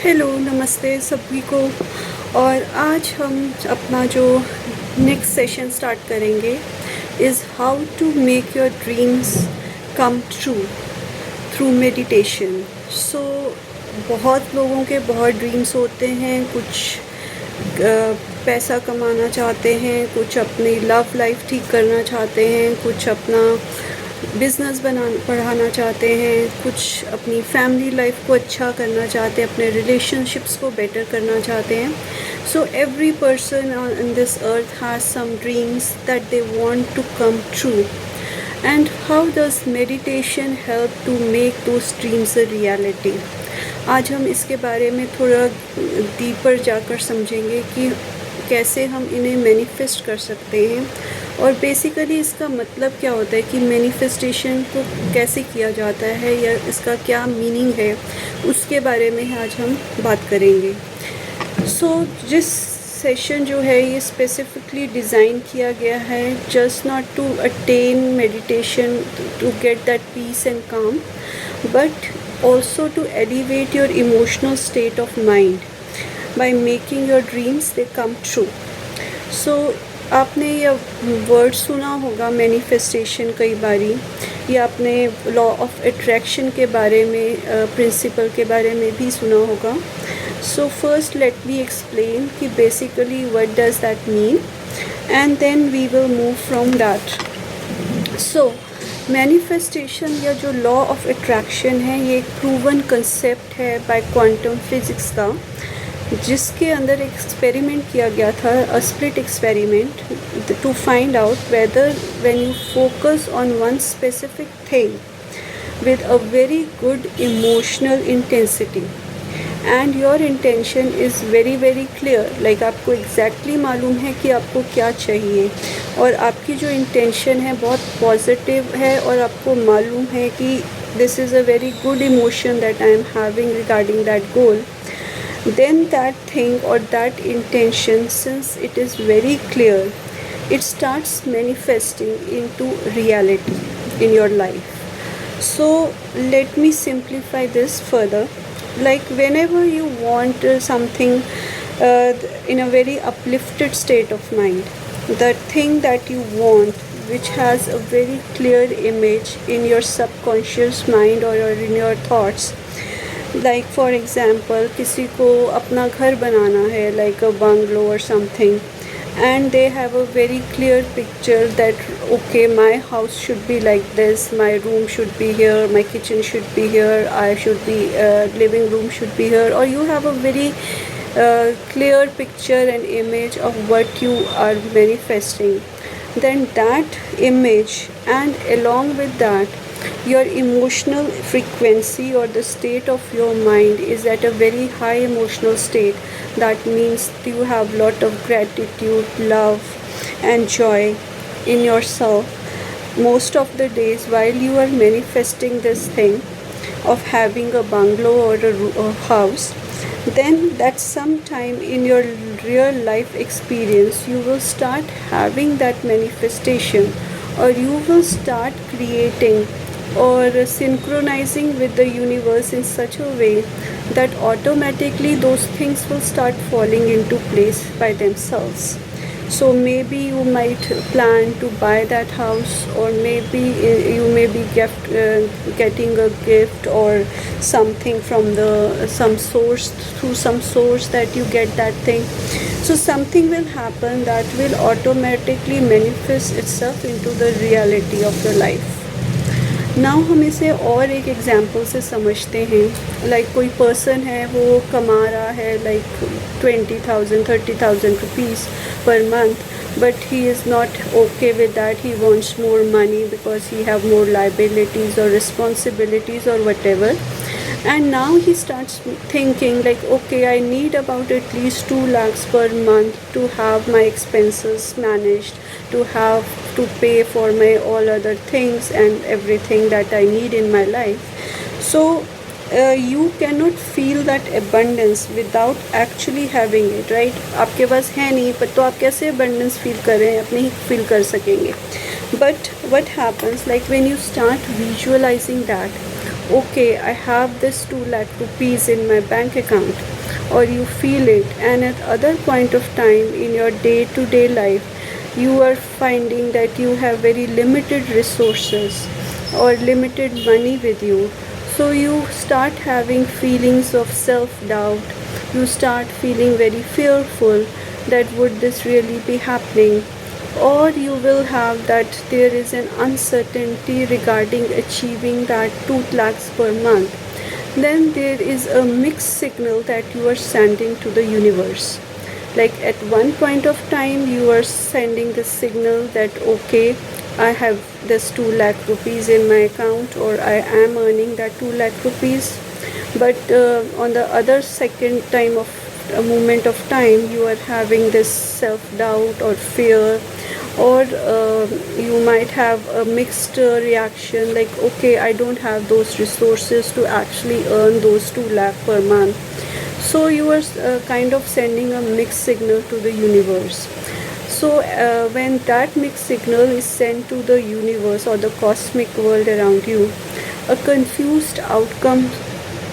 Hello नमस्ते सभी को। और आज हम अपना जो नेक्स्ट सेशन स्टार्ट करेंगे is how to make your dreams come true through meditation. So बहुत लोगों के बहुत ड्रीम्स होते हैं, कुछ पैसा कमाना चाहते हैं, कुछ अपनी लव लाइफ ठीक करना चाहते हैं, कुछ अपना बिज़नेस बढ़ाना चाहते हैं, कुछ अपनी फैमिली लाइफ को अच्छा करना चाहते हैं, अपने रिलेशनशिप्स को बेटर करना चाहते हैं। So every person in this earth has some dreams that they want to come true. And how does meditation help to make those dreams a reality. आज हम इसके बारे में थोड़ा डीपर जाकर समझेंगे कि कैसे हम इन्हें मैनिफेस्ट कर सकते हैं और बेसिकली इसका मतलब क्या होता है कि मैनिफेस्टेशन को कैसे किया जाता है या इसका क्या मीनिंग है, उसके बारे में आज हम बात करेंगे। जिस सेशन जो है ये स्पेसिफिकली डिज़ाइन किया गया है just not to attain meditation to get that peace and calm, but also to elevate your emotional state of mind by making your dreams they come true. So आपने ये word सुना होगा manifestation कई बारी, या आपने लॉ ऑफ अट्रैक्शन के बारे में प्रिंसिपल के बारे में भी सुना होगा। So first let me explain कि basically what does that mean and then we will move from that. So manifestation या जो लॉ ऑफ अट्रैक्शन है ये एक प्रूवन कंसेप्ट है बाय क्वांटम फिज़िक्स का, जिसके अंदर एक एक्सपेरिमेंट किया गया था, a split experiment, to find out whether when you focus on one specific thing with a very good emotional intensity and your intention is very very clear, like आपको exactly मालूम है कि आपको क्या चाहिए और आपकी जो इंटेंशन है बहुत पॉजिटिव है और आपको मालूम है कि this is a very good emotion that I am having regarding that goal, then that thing or that intention, since it is very clear, it starts manifesting into reality in your life. So let me simplify this further. Like whenever you want something in a very uplifted state of mind, the thing that you want which has a very clear image in your subconscious mind or in your thoughts, like for example किसी को अपना घर बनाना है, like a bungalow और something, and they have a very clear picture that okay my house should be like this, my room should be here, my kitchen should be here, I should be living room should be here, और you have a very clear picture and image of what you are manifesting, then that image and along with that your emotional frequency or the state of your mind is at a very high emotional state. That means you have lot of gratitude, love and joy in yourself most of the days while you are manifesting this thing of having a bungalow or a house. Then that sometime in your real life experience you will start having that manifestation, or you will start creating or synchronizing with the universe in such a way that automatically those things will start falling into place by themselves. So maybe you might plan to buy that house, or maybe you may be getting a gift or something from some source, through some source that you get that thing. So something will happen that will automatically manifest itself into the reality of your life. Now हम इसे और एक example से समझते हैं। Like कोई person है, वो कमा रहा है like 20,000 30,000 rupees per month, but he is not okay with that. He wants more money because he have more liabilities or responsibilities or whatever. And now he starts thinking like, okay, I need about at least 2 lakhs per month to have my expenses managed, to have to pay for my all other things and everything that I need in my life. So you cannot feel that abundance without actually having it, right? आपके पास है नहीं, पर तो आप कैसे abundance feel कर रहे हैं, आप नहीं feel कर सकेंगे. But what happens, like when you start visualizing that, okay, I have this 2 lakh rupees in my bank account, or you feel it, and at other point of time in your day-to-day life you are finding that you have very limited resources or limited money with you, so you start having feelings of self-doubt. You start feeling very fearful that would this really be happening, or you will have that there is an uncertainty regarding achieving that 2 lakhs per month. Then there is a mixed signal that you are sending to the universe. Like at one point of time you are sending the signal that okay, I have this 2 lakh rupees in my account, or I am earning that 2 lakh rupees. But on the other second time of a moment of time you are having this self-doubt or fear, or you might have a mixed reaction like okay, I don't have those resources to actually earn those 2 lakh per month. So you are kind of sending a mixed signal to the universe. So when that mixed signal is sent to the universe or the cosmic world around you, a confused outcome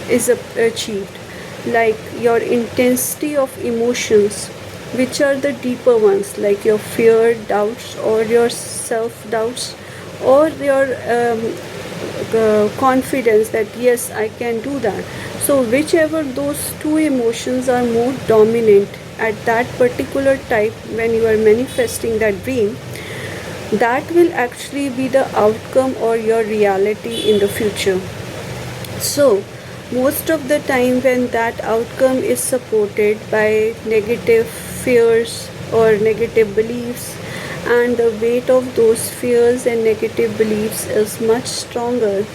is achieved, like your intensity of emotions, which are the deeper ones, like your fear, doubts, or your self doubts, or your confidence that yes, I can do that. So whichever those two emotions are more dominant at that particular type when you are manifesting that dream, that will actually be the outcome or your reality in the future. So most of the time when that outcome is supported by negative fears or negative beliefs, and the weight of those fears and negative beliefs is much stronger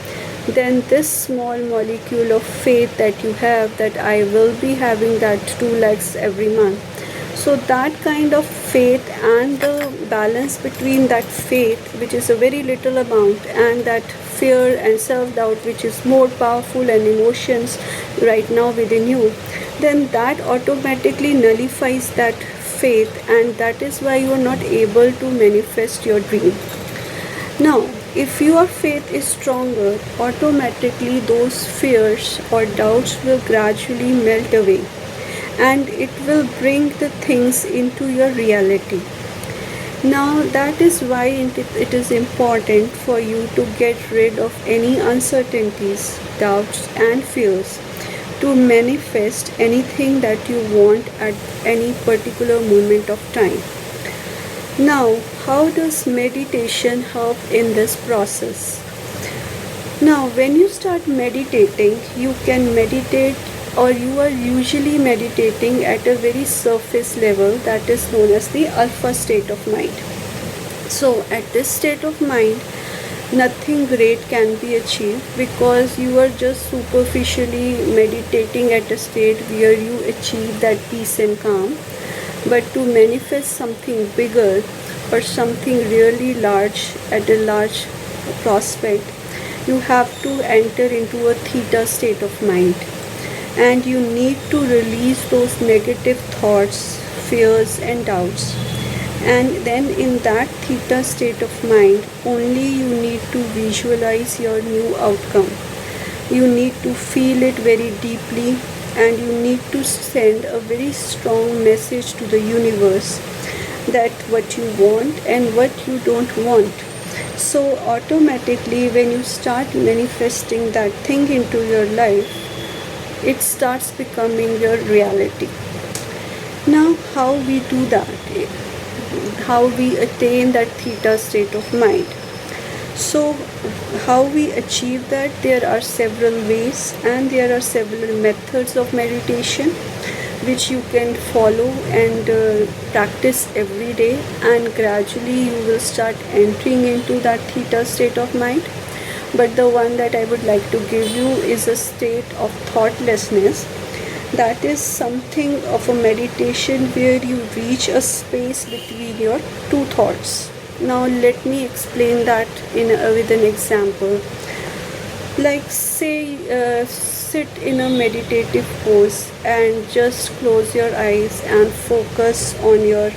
than this small molecule of faith that you have, that I will be having that 2 lakhs every month. So that kind of faith and the balance between that faith, which is a very little amount, and that fear and self-doubt, which is more powerful, and emotions right now within you, then that automatically nullifies that faith, and that is why you are not able to manifest your dream. Now, if your faith is stronger, automatically those fears or doubts will gradually melt away, and it will bring the things into your reality. Now that is why it is important for you to get rid of any uncertainties, doubts and fears to manifest anything that you want at any particular moment of time. Now, how does meditation help in this process? Now, when you start meditating, you can meditate, or you are usually meditating at a very surface level, that is known as the alpha state of mind. So at this state of mind, nothing great can be achieved, because you are just superficially meditating at a state where you achieve that peace and calm. But to manifest something bigger or something really large at a large prospect, you have to enter into a theta state of mind, and you need to release those negative thoughts, fears and doubts. And then in that theta state of mind, only you need to visualize your new outcome. You need to feel it very deeply, and you need to send a very strong message to the universe that what you want and what you don't want. So automatically when you start manifesting that thing into your life, it starts becoming your reality. Now how we do that, how we attain that theta state of mind. So how we achieve that, there are several ways and there are several methods of meditation which you can follow and practice every day, and gradually you will start entering into that theta state of mind. But the one that I would like to give you is a state of thoughtlessness. That is something of a meditation where you reach a space between your two thoughts. Now let me explain that with an example. Like say sit in a meditative pose and just close your eyes and focus on your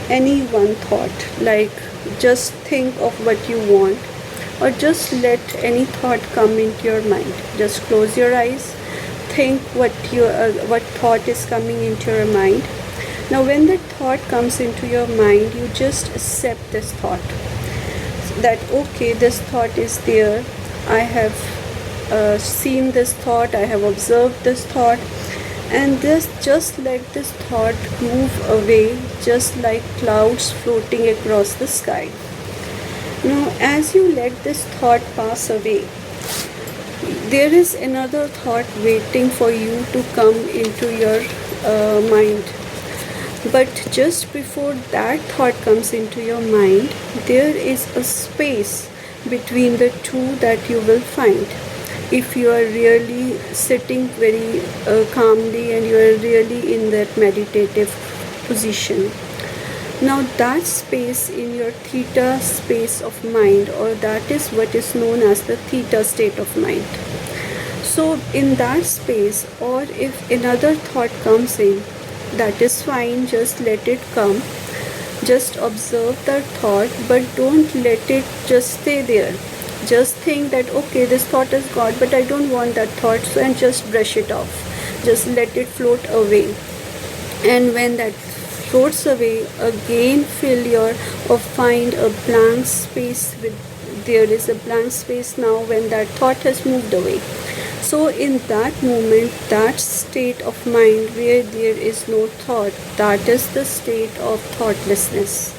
any one thought. Like just think of what you want, or just let any thought come into your mind. Just close your eyes, think what thought is coming into your mind. Now when that thought comes into your mind, you just accept this thought, that okay, this thought is there, I have seen this thought, I have observed this thought, and this just let this thought move away, just like clouds floating across the sky. Now as you let this thought pass away, there is another thought waiting for you to come into your mind. But just before that thought comes into your mind, there is a space between the two that you will find. If you are really sitting very calmly and you are really in that meditative position. Now that space in your theta space of mind, or that is what is known as the theta state of mind. So in that space, or if another thought comes in, that is fine, just let it come. Just observe that thought, but don't let it just stay there. Just think that okay, this thought is God, but I don't want that thought, so and just brush it off. Just let it float away. And when that floats away, again fill your or find a blank space with, there is a blank space now when that thought has moved away. So in that moment, that state of mind where there is no thought, that is the state of thoughtlessness.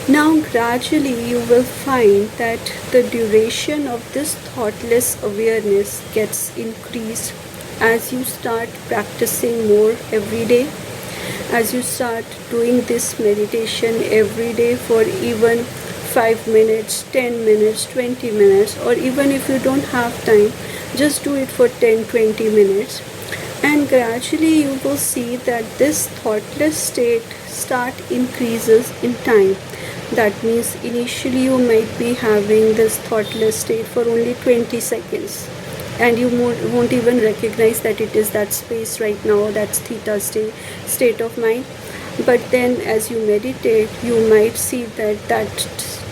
Now gradually you will find that the duration of this thoughtless awareness gets increased as you start practicing more every day, as you start doing this meditation every day for even 5 minutes, 10 minutes, 20 minutes, or even if you don't have time, just do it for 10-20 minutes, and gradually you will see that this thoughtless state start increases in time. That means initially you might be having this thoughtless state for only 20 seconds, and you won't even recognize that it is that space right now, that's theta state of mind. But then as you meditate, you might see that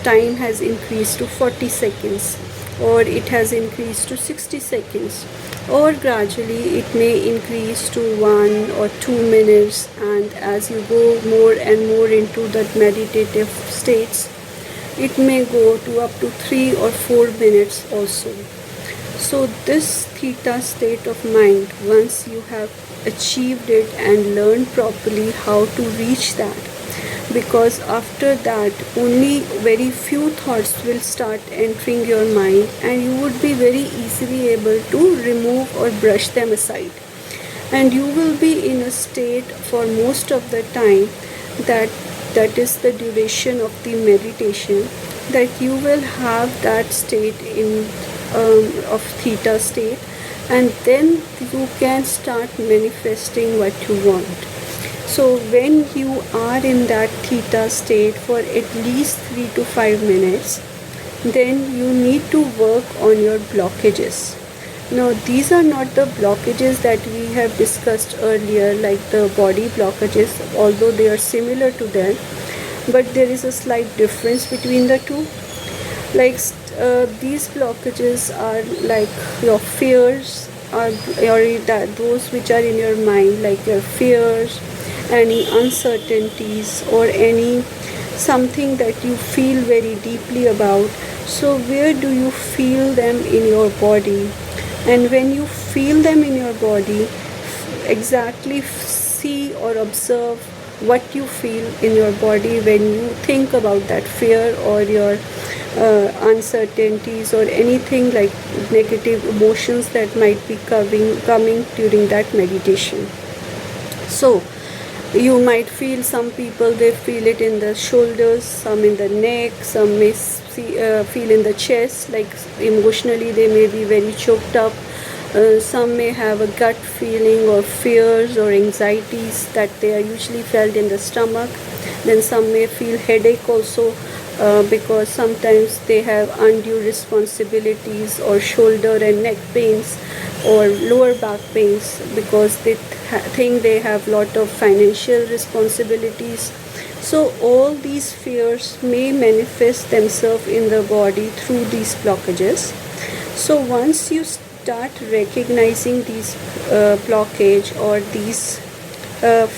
time has increased to 40 seconds, or it has increased to 60 seconds, or gradually it may increase to 1 or 2 minutes, and as you go more and more into that meditative states, it may go to up to 3 or 4 minutes also. So this theta state of mind, once you have achieved it and learned properly how to reach that, because after that only very few thoughts will start entering your mind, and you would be very easily able to remove or brush them aside, and you will be in a state for most of the time that is the duration of the meditation, that you will have that state in of theta state, and then you can start manifesting what you want. So when you are in that theta state for at least 3 to 5 minutes, then you need to work on your blockages. Now these are not the blockages that we have discussed earlier, like the body blockages, although they are similar to them, but there is a slight difference between the two. Like these blockages are like your fears, or those which are in your mind, like your fears, any uncertainties, or any something that you feel very deeply about. So where do you feel them in your body? And when you feel them in your body, exactly see or observe what you feel in your body when you think about that fear or your uncertainties or anything like negative emotions that might be coming during that meditation. So you might feel, some people they feel it in the shoulders, some in the neck, some may feel in the chest, like emotionally they may be very choked up. Some may have a gut feeling or fears or anxieties that they are usually felt in the stomach. Then some may feel headache also, because sometimes they have undue responsibilities or shoulder and neck pains or lower back pains because they think they have lot of financial responsibilities. So all these fears may manifest themselves in the body through these blockages. So once you start recognizing these blockage or these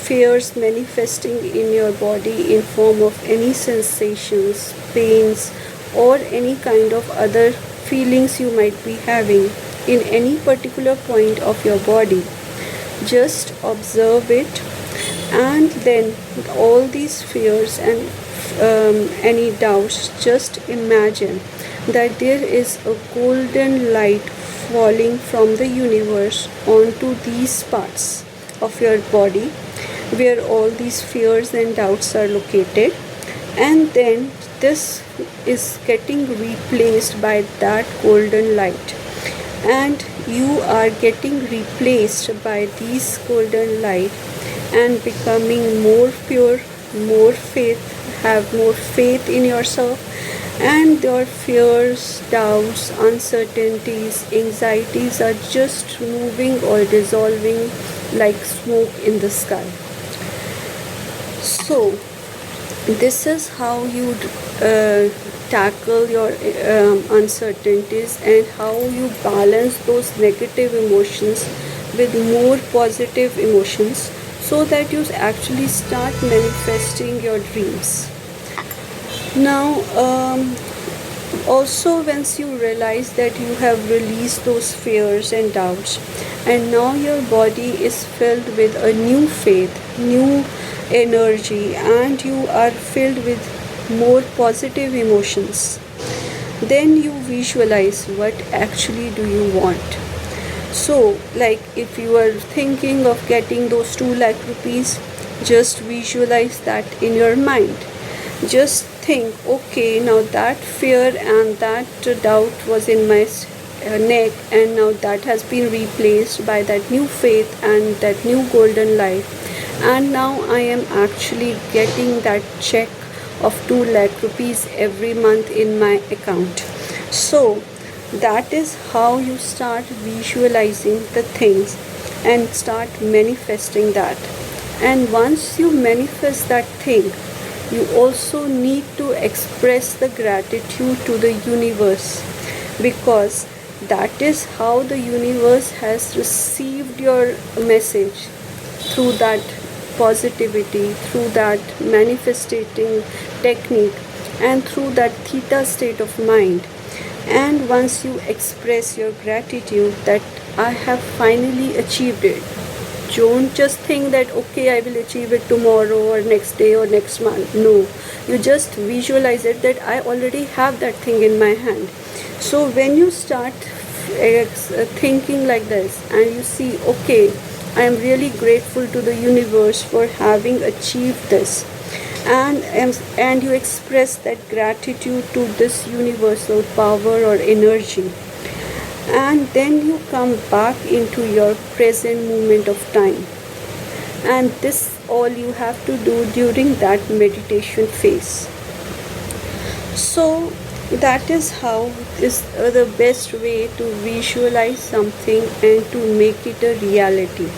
fears manifesting in your body in form of any sensations, pains, or any kind of other feelings you might be having in any particular point of your body, just observe it, and then all these fears and any doubts, just imagine that there is a golden light falling from the universe onto these parts of your body where all these fears and doubts are located, and then this is getting replaced by that golden light, and you are getting replaced by these golden light and becoming more pure, more faith, have more faith in yourself, and your fears, doubts, uncertainties, anxieties are just moving or dissolving like smoke in the sky. So this is how you tackle your uncertainties, and how you balance those negative emotions with more positive emotions, so that you actually start manifesting your dreams. Now also, once you realize that you have released those fears and doubts, and now your body is filled with a new faith, new energy, and you are filled with more positive emotions, then you visualize what actually do you want. So like if you are thinking of getting those 2 lakh rupees, just visualize that in your mind. Just think, okay, now that fear and that doubt was in my neck, and now that has been replaced by that new faith and that new golden light, and now I am actually getting that check of 2 lakh rupees every month in my account. So that is how you start visualizing the things and start manifesting that. And once you manifest that thing, you also need to express the gratitude to the universe, because that is how the universe has received your message, through that positivity, through that manifesting technique, and through that theta state of mind. And once you express your gratitude that I have finally achieved it, don't just think that okay, I will achieve it tomorrow or next day or next month. No, you just visualize it that I already have that thing in my hand. So when you start thinking like this, and you see, okay, I am really grateful to the universe for having achieved this, and you express that gratitude to this universal power or energy, and then you come back into your present moment of time, and this all you have to do during that meditation phase. So that is how is the best way to visualize something and to make it a reality.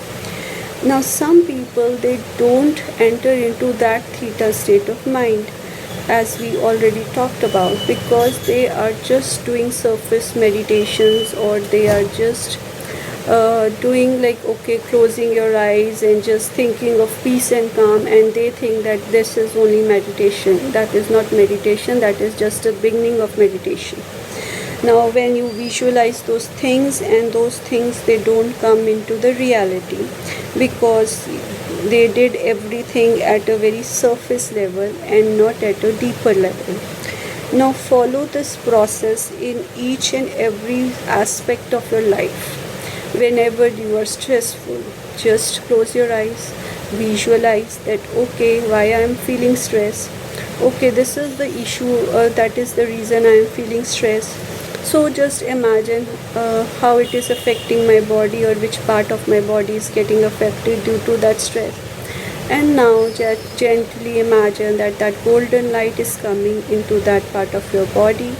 Now some people, they don't enter into that theta state of mind, as we already talked about, because they are just doing surface meditations, or they are just doing like, okay, closing your eyes and just thinking of peace and calm, and they think that this is only meditation. That is not meditation, that is just a beginning of meditation. Now when you visualize those things, and those things, they don't come into the reality, because they did everything at a very surface level and not at a deeper level. Now follow this process in each and every aspect of your life. Whenever you are stressful, just close your eyes, visualize that, okay, why I am feeling stress, okay, this is the issue, that is the reason I am feeling stress. So just imagine how it is affecting my body, or which part of my body is getting affected due to that stress. And now just gently imagine that that golden light is coming into that part of your body.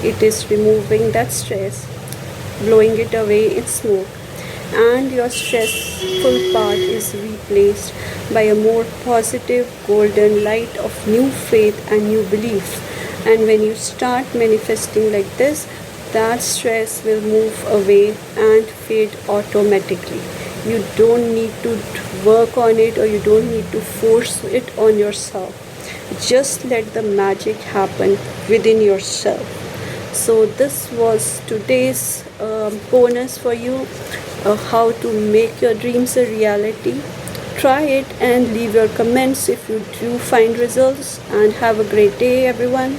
It is removing that stress, blowing it away in smoke, and your stressful part is replaced by a more positive golden light of new faith and new belief. And when you start manifesting like this, that stress will move away and fade automatically. You don't need to work on it, or you don't need to force it on yourself. Just let the magic happen within yourself. So this was today's bonus for you, how to make your dreams a reality. Try it and leave your comments if you do find results, and have a great day everyone.